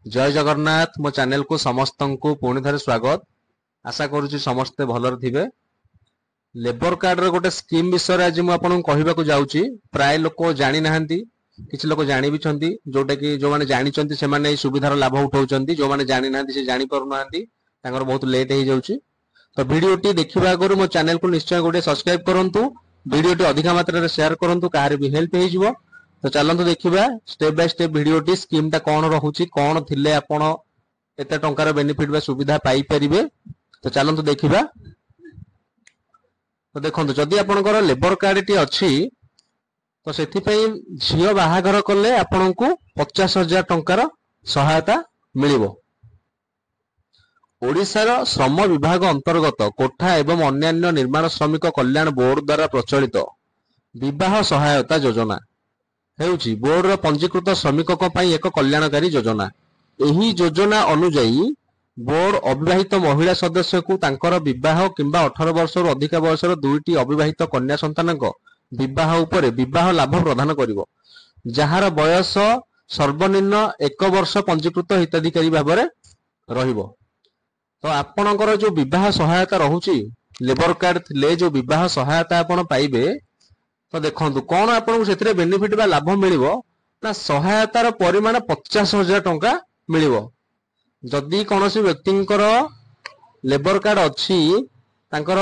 जय जगन्नाथ मो चैनल को समस्त को पुणी थे स्वागत। आशा करुच्ची समस्ते भलर थिबे। लेबर कार्ड रे गोटे स्कीम विषय आज मुझे कहवाक जाऊँगी। प्राय लोक जानी नाहंती, किछि लोक जानी भी छंती, जोटा कि जो माने जानी छंती से माने सुविधार लाभ उठाउछंती, जो माने जानी नाहंती से जानी पारु नाहंती, तांकर बहुत लेट हो जाउची। तो वीडियोटी देखिबा आगरु मो चैनल को निश्चय गोटे सब्सक्राइब करंतु, वीडियोटी अधिक मात्रा रे शेयर करंतु, काहारे भी हेल्प हे जिवो। तो चलंतु देखिबा स्टेप बाय स्टेप वीडियोटी स्कीम ता कोन रहउची, कोन थिले आपण एते टंकार बेनिफिट बा सुविधा पाई परिबे। तो चलंतु देखिबा। तो देखंतु जदि आपनकर लेबर कार्ड टी अछि तो सेथि पई झियो बाहाघर कले आपनकु 50,000 टंकार सहायता मिलिबो। ओडिशार श्रम विभाग अंतर्गत कोठा एवं अन्यान्य निर्माण श्रमिक कल्याण बोर्ड द्वारा प्रचलित विवाह सहायता योजना हेउची बोर्ड रो पंजीकृत श्रमिकों पई एक कल्याणकारी योजना। एही योजना अनुଯାयी बोर्ड अविवाहित महिला सदस्य को तांकर विवाह किंबा 18 वर्ष रो अधिक बयसर दुईटी अविवाहित कन्या संतानक विवाह उपरे विवाह लाभ प्रदान करिवो, जहार बयस सर्वनिम्न 1 वर्ष पंजीकृत हिताधिकारी भाबरे रहिवो। तो आपनकर जो विवाह सहायता रहूची लेबर कार्ड थिले जो विवाह सहायता आपण पाइबे। तो देखंतु कोन आपन सेथिरे बेनिफिट बा लाभ मिलिवो ना सहायतार परिमाण 50,000 टंका मिलिवो। जदि कोनोसी व्यक्तिंकर लेबर कार्ड अछि, तांकर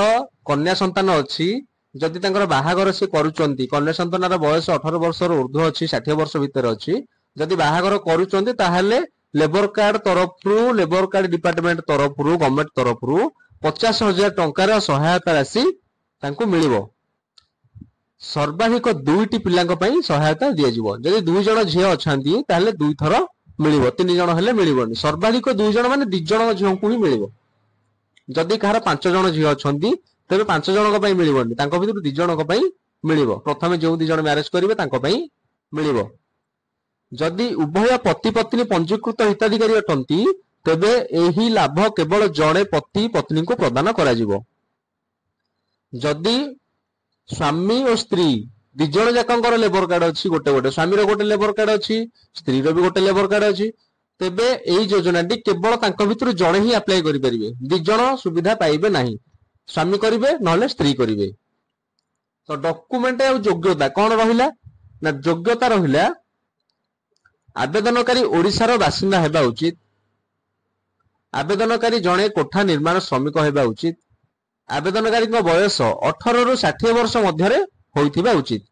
कन्या संतान अछि, जदि तांकर बाहागर से करूचंती, कन्या संतानर बयस 18 वर्ष रो ऊर्ध्व अछि, 60 वर्ष भीतर अछि, जदि बाहागर करूचंती ताहाले लेबर कार्ड तरफरु, लेबर कार्ड डिपार्टमेंट तरफरु, गवर्नमेंट तरफरु 50,000 टंकार सहायता राशि तांको मिलिवो। सर्वाधिक दुईटी पिलांक पई सहायता दिया जिवो। जदि दुई जण झियो अछांती ताहले दुई थर मिलिवो, तीन जण हेले मिलिवोनी। सर्वाधिक दुई जण माने दि जण झियो को ही मिलिवो। जदि कहार 5 जण झियो अछंती तबे 5 जणक पई मिलिवोनी, तांको भितर 2 जणक पई मिलिवो। प्रथमे जो 2 जण मैरिज करिवे तांको पई मिलिवो। जदि उभय पति पत्नी पंजीकृत हिताधिकारी अटंती तबे एही लाभ केवल जड़े पति पत्नी को प्रदान करा जिवो। जदि स्वामी और स्त्री दि जण जाकंकर लेबर कार्ड अछि, गोटे गोटे स्वामी रो गोटे लेबर कार्ड अछि, स्त्री रो भी गोटे लेबर कार्ड अछि, तेबे एही योजना टी केवल तांको भितर जणे ही अप्लाई करि परिबे, दि जण सुविधा पाइबे नाही। स्वामी करिवे नहले स्त्री करिवे। तो डॉक्यूमेंट और योग्यता कोन रहिला ना योग्यता रहिला आवेदनकारी ओडिसा रो बासिंदा हेबा उचित, आवेदनकारी जणे कोठा निर्माण श्रमिक हेबा उचित, आवेदनकारी को बयस 18 रु 60 वर्ष मध्यरे होइथिबा उचित,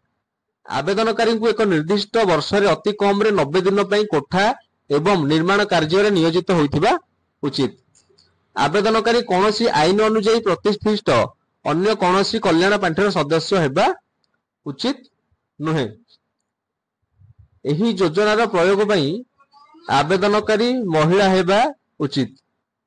आवेदनकारी को एक निर्दिष्ट वर्ष रे अति कम रे 90 दिन पई कोठा एवं निर्माण कार्य रे नियोजित होइथिबा उचित, आवेदनकारी कोनोसी आईन अनुଯାयी प्रतिष्ठित अन्य कोनोसी कल्याण पांठीर सदस्य हेबा उचित नुहे। एही योजनार प्रयोग पई आवेदनकारी महिला हेबा उचित।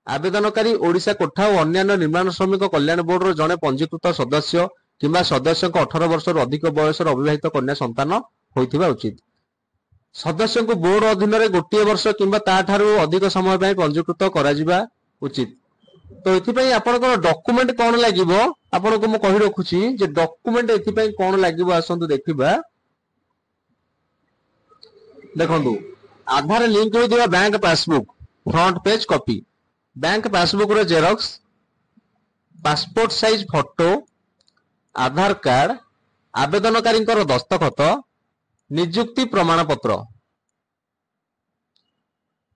आवेदनकारी ओडिशा कोठा और अन्यान्य निर्माण श्रमिक कल्याण बोर्ड रो जने पंजीकृत सदस्य किंबा सदस्य 18 वर्ष रो अधिक बयसर अविवाहित कन्या संतान होइथिबा उचित। सदस्य को बोर्ड अधीन रे गोटे वर्ष किंबा ताठारू अधिक समय पई पंजीकृत करा जिबा उचित। तो एथि पई आपनकर डॉक्यूमेंट कोन लागिवो आपन को म कहि रखुची जे डॉक्यूमेंट एथि पई कोन लागिवो आसंतु देखिबा। देखंतु आधार लिंक होई दिबा bank passbook front page copy, bank passbook रो xerox, passport size photo, Aadhaar card, आवेदनकारी दस्तखत, नियुक्ति प्रमाण पत्र,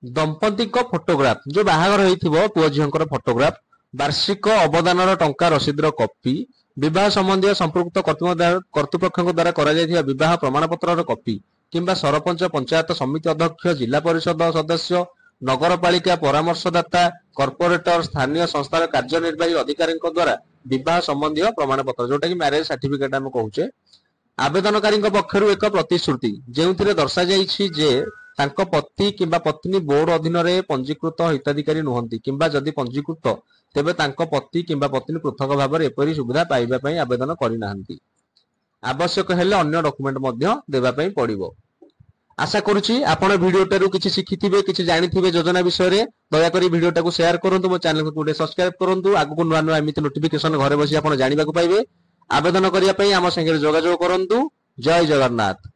दंपति को फोटोग्राफ जो बाहागर होइथिबो पुओ झियंकर फोटोग्राफ, वार्षिक अवदान टंका रसीद रो कॉपी, विवाह संबंधी संपृक्त कर्तृपक्षक द्वारा करा जायथिबा विवाह प्रमाण पत्र रो कॉपी किंबा सरपंच पंचायत समिति अध्यक्ष जिला परिषद सदस्य नगरपालिका परामर्शदाता कॉर्पोरेटर स्थानीय संस्थार कार्यनिर्वाही अधिकारी द्वारा विवाह संबंधी प्रमाण पत्र जोटा कि मैरिज सर्टिफिकेट हम कहूचे। आवेदनकारी पक्षरु एक प्रतिश्रुति जेउथिरे दर्शा जाइछि जे तांको पति किंबा पत्नी बोर्ड अधीन रे पंजीकृत हिताधिकारी नुहंती किंबा जदि पंजीकृत तेबे तांको पति किंबा पत्नी पृथक भाबरे एपरि सुविधा पाइबा पई आवेदन करि नाहंती। आवश्यक हेले अन्य डॉक्यूमेंट मध्य देबा पई पड़िबो। आशा करुछि आपण वीडियोटारु किछि शिखिथिबे, किछि जानिथिबे योजना विषय रे। दया करी वीडियोटाकू शेयर करंतु, मो चैनल को सब्सक्राइब करंतु। आगु नुआ नुआ एमिति नोटिफिकेशन घरे बसी आपण जानिबाकू पाइबे। आवेदन करिया पई आम संगे जोगाजोग करंतु। जय जगन्नाथ।